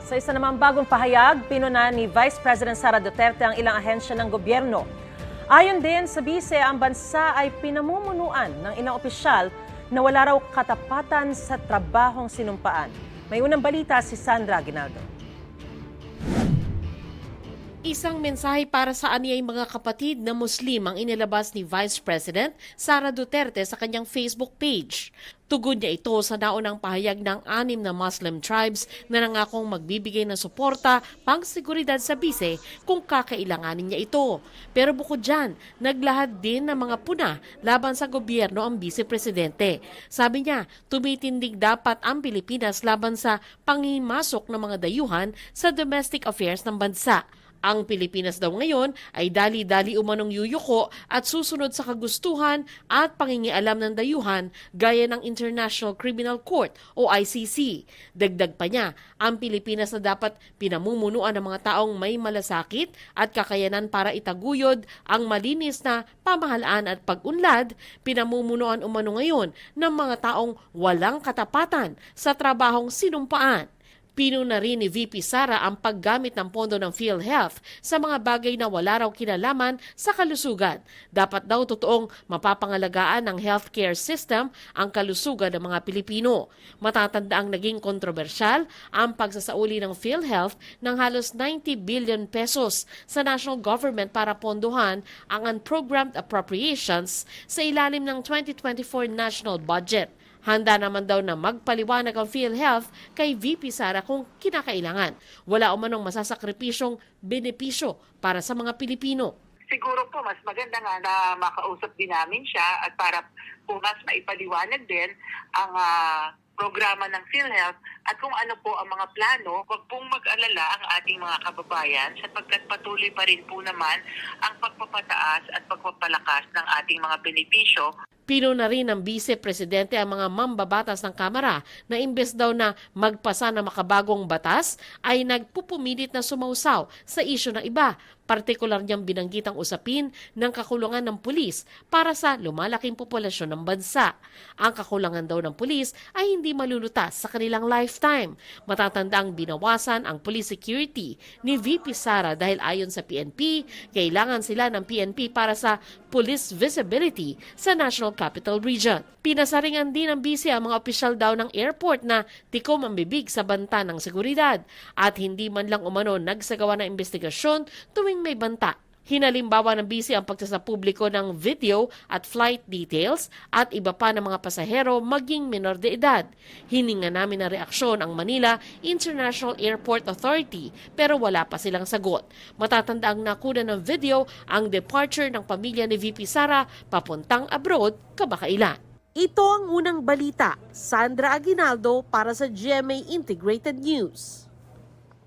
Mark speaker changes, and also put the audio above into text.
Speaker 1: Sa isa namang bagong pahayag, pinuna ni Vice President Sara Duterte ang ilang ahensya ng gobyerno. Ayon din sa bise, ang bansa ay pinamumunuan ng ilang opisyal na wala raw katapatan sa trabahong sinumpaan. May unang balita si Sandra Aguinaldo.
Speaker 2: Isang mensahe para sa aniyay mga kapatid na Muslim ang inilabas ni Vice President Sara Duterte sa kanyang Facebook page. Tugon niya ito sa naunang pahayag ng 6 na Muslim tribes na nangakong magbibigay ng suporta pang-seguridad sa bise kung kakailanganin niya ito. Pero bukod dyan, naglahad din ng mga puna laban sa gobyerno ang vice-presidente. Sabi niya, tumitindig dapat ang Pilipinas laban sa panghimasok ng mga dayuhan sa domestic affairs ng bansa. Ang Pilipinas daw ngayon ay dali-dali umanong yuyuko at susunod sa kagustuhan at pangingialam ng dayuhan gaya ng International Criminal Court o ICC. Dagdag pa niya, ang Pilipinas na dapat pinamumunuan ng mga taong may malasakit at kakayanan para itaguyod ang malinis na pamahalaan at pag-unlad, pinamumunuan umano ngayon ng mga taong walang katapatan sa trabahong sinumpaan. Pinuna rin ni VP Sara ang paggamit ng pondo ng PhilHealth sa mga bagay na wala raw kinalaman sa kalusugan. Dapat daw totoong mapapangalagaan ng healthcare system ang kalusugan ng mga Pilipino. Matatanda ang naging kontrobersyal ang pagsasauli ng PhilHealth ng halos 90 billion pesos sa national government para pondohan ang unprogrammed appropriations sa ilalim ng 2024 national budget. Handa naman daw na magpaliwanag ang PhilHealth kay VP Sara kung kinakailangan. Wala umanong masasakripisyong benepisyo para sa mga Pilipino.
Speaker 3: Siguro po mas maganda nga na makausap din namin siya at para po mas maipaliwanag din ang programa ng PhilHealth at kung ano po ang mga plano. Huwag pong mag-alala ang ating mga kababayan sapagkat patuloy pa rin po naman ang pagpapataas at pagpapalakas ng ating mga benepisyo.
Speaker 2: Pinuna rin ng Vice-Presidente ang mga mambabatas ng Kamara na imbes daw na magpasa ng makabagong batas ay nagpupumilit na sumausaw sa isyu ng iba. Partikular niyang binanggit ang usapin ng kakulangan ng pulis para sa lumalaking populasyon ng bansa. Ang kakulangan daw ng pulis ay hindi malulutas sa kanilang lifetime. Matatandang binawasan ang police security ni VP Sara dahil ayon sa PNP, kailangan sila ng PNP para sa police visibility sa National Capital Region. Pinasaringan din ng bise ang mga opisyal daw ng airport na tikom ang bibig sa banta ng seguridad at hindi man lang umano nagsagawa ng investigasyon tuwing may banta. Hinalimbawa ng bise ang pagsasapubliko ng video at flight details at iba pa ng mga pasahero maging menor de edad. Hininga namin ng reaksyon ang Manila International Airport Authority pero wala pa silang sagot. Matatanda ang nakuna ng video ang departure ng pamilya ni VP Sara papuntang abroad kamakailan. Ito ang unang balita. Sandra Aguinaldo para sa GMA Integrated News.